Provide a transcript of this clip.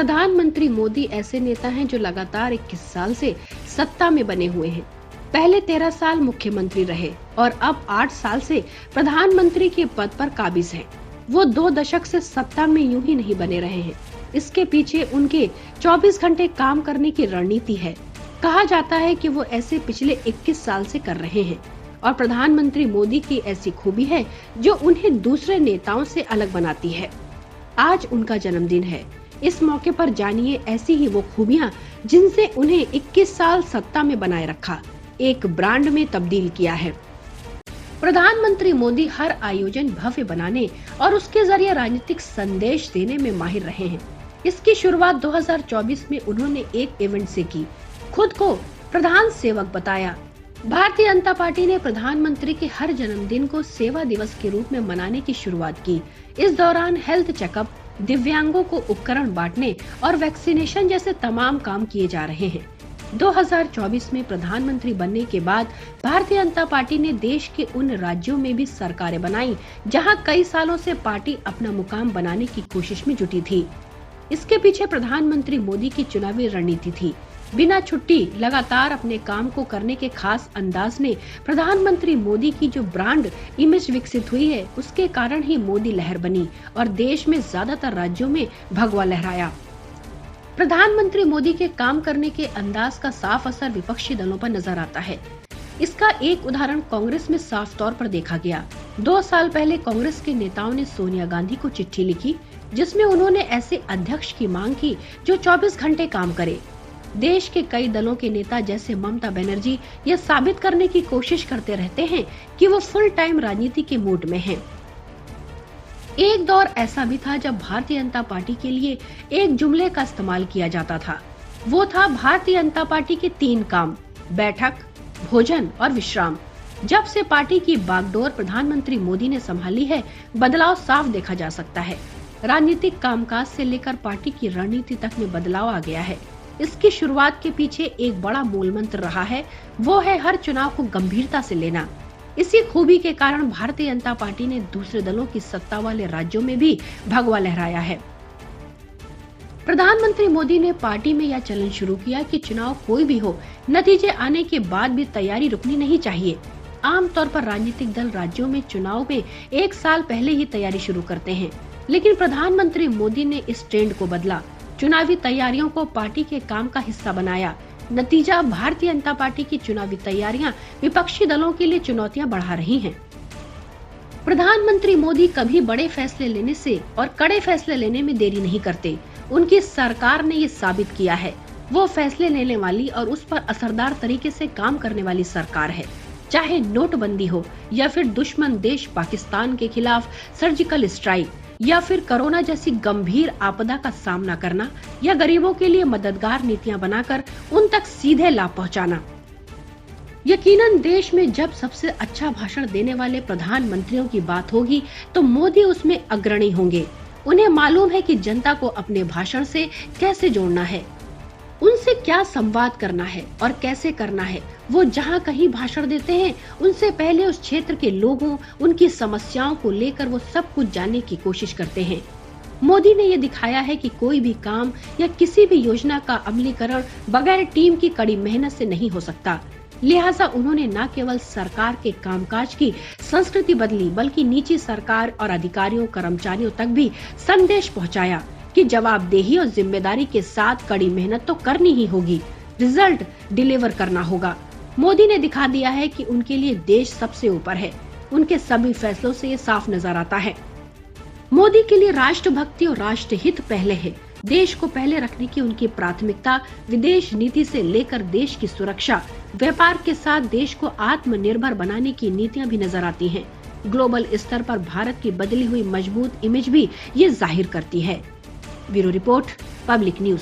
प्रधानमंत्री मोदी ऐसे नेता हैं जो लगातार 21 साल से सत्ता में बने हुए हैं। पहले 13 साल मुख्यमंत्री रहे और अब 8 साल से प्रधानमंत्री के पद पर काबिज हैं। वो 2 दशक से सत्ता में यूं ही नहीं बने रहे हैं। इसके पीछे उनके 24 घंटे काम करने की रणनीति है। कहा जाता है कि वो ऐसे पिछले 21 साल से कर रहे हैं और प्रधानमंत्री मोदी की ऐसी खूबी है जो उन्हें दूसरे नेताओं से अलग बनाती है। आज उनका जन्मदिन है। इस मौके पर जानिए ऐसी ही वो खूबियां जिनसे उन्हें 21 साल सत्ता में बनाए रखा, एक ब्रांड में तब्दील किया है। प्रधानमंत्री मोदी हर आयोजन भव्य बनाने और उसके जरिए राजनीतिक संदेश देने में माहिर रहे हैं। इसकी शुरुआत 2024 में उन्होंने एक इवेंट से की। खुद को प्रधान सेवक बताया। भारतीय जनता पार्टी ने प्रधानमंत्री के हर जन्मदिन को सेवा दिवस के रूप में मनाने की शुरुआत की। इस दौरान हेल्थ चेकअप, दिव्यांगों को उपकरण बांटने और वैक्सीनेशन जैसे तमाम काम किए जा रहे हैं। 2024 में प्रधानमंत्री बनने के बाद भारतीय जनता पार्टी ने देश के उन राज्यों में भी सरकारें बनाई जहां कई सालों से पार्टी अपना मुकाम बनाने की कोशिश में जुटी थी। इसके पीछे प्रधानमंत्री मोदी की चुनावी रणनीति थी। बिना छुट्टी लगातार अपने काम को करने के खास अंदाज में प्रधानमंत्री मोदी की जो ब्रांड इमेज विकसित हुई है, उसके कारण ही मोदी लहर बनी और देश में ज्यादातर राज्यों में भगवा लहराया। प्रधानमंत्री मोदी के काम करने के अंदाज का साफ असर विपक्षी दलों पर नजर आता है। इसका एक उदाहरण कांग्रेस में साफ तौर पर देखा गया। 2 साल पहले कांग्रेस के नेताओं ने सोनिया गांधी को चिट्ठी लिखी जिसमें उन्होंने ऐसे अध्यक्ष की मांग की जो 24 घंटे काम करे। देश के कई दलों के नेता जैसे ममता बनर्जी यह साबित करने की कोशिश करते रहते हैं कि वो फुल टाइम राजनीति के मूड में हैं। एक दौर ऐसा भी था जब भारतीय जनता पार्टी के लिए एक जुमले का इस्तेमाल किया जाता था। वो था भारतीय जनता पार्टी के 3 काम: बैठक, भोजन और विश्राम। जब से पार्टी की बागडोर प्रधानमंत्री मोदी ने संभाली है, बदलाव साफ देखा जा सकता है। राजनीतिक कामकाज से लेकर पार्टी की रणनीति तक में बदलाव आ गया है। इसकी शुरुआत के पीछे एक बड़ा मूल मंत्र रहा है, वो है हर चुनाव को गंभीरता से लेना। इसी खूबी के कारण भारतीय जनता पार्टी ने दूसरे दलों की सत्ता वाले राज्यों में भी भगवा लहराया है। प्रधानमंत्री मोदी ने पार्टी में यह चलन शुरू किया कि चुनाव कोई भी हो, नतीजे आने के बाद भी तैयारी रुकनी नहीं चाहिए। आमतौर पर राजनीतिक दल राज्यों में चुनाव में 1 साल पहले ही तैयारी शुरू करते हैं, लेकिन प्रधानमंत्री मोदी ने इस ट्रेंड को बदला। चुनावी तैयारियों को पार्टी के काम का हिस्सा बनाया। नतीजा, भारतीय जनता पार्टी की चुनावी तैयारियां विपक्षी दलों के लिए चुनौतियां बढ़ा रही हैं। प्रधानमंत्री मोदी कभी बड़े फैसले लेने से और कड़े फैसले लेने में देरी नहीं करते। उनकी सरकार ने ये साबित किया है। वो फैसले लेने वाली और उस पर असरदार तरीके से काम करने वाली सरकार है। चाहे नोटबंदी हो या फिर दुश्मन देश पाकिस्तान के खिलाफ सर्जिकल स्ट्राइक या फिर कोरोना जैसी गंभीर आपदा का सामना करना या गरीबों के लिए मददगार नीतियां बनाकर उन तक सीधे लाभ पहुंचाना। यकीनन देश में जब सबसे अच्छा भाषण देने वाले प्रधानमंत्रियों की बात होगी तो मोदी उसमें अग्रणी होंगे। उन्हें मालूम है कि जनता को अपने भाषण से कैसे जोड़ना है, उनसे क्या संवाद करना है और कैसे करना है। वो जहाँ कहीं भाषण देते हैं, उनसे पहले उस क्षेत्र के लोगों, उनकी समस्याओं को लेकर वो सब कुछ जानने की कोशिश करते हैं। मोदी ने ये दिखाया है कि कोई भी काम या किसी भी योजना का अमलीकरण बगैर टीम की कड़ी मेहनत से नहीं हो सकता। लिहाजा उन्होंने न केवल सरकार के कामकाज की संस्कृति बदली, बल्कि निजी सरकार और अधिकारियों, कर्मचारियों तक भी संदेश पहुँचाया कि जवाबदेही और जिम्मेदारी के साथ कड़ी मेहनत तो करनी ही होगी, रिजल्ट डिलीवर करना होगा। मोदी ने दिखा दिया है कि उनके लिए देश सबसे ऊपर है। उनके सभी फैसलों से ये साफ नजर आता है। मोदी के लिए राष्ट्रभक्ति और राष्ट्रहित पहले है। देश को पहले रखने की उनकी प्राथमिकता विदेश नीति से लेकर देश की सुरक्षा, व्यापार के साथ देश को आत्मनिर्भर बनाने की नीतियां भी नजर आती हैं। ग्लोबल स्तर पर भारत की बदली हुई मजबूत इमेज भी ये जाहिर करती है। Bureau report, public news.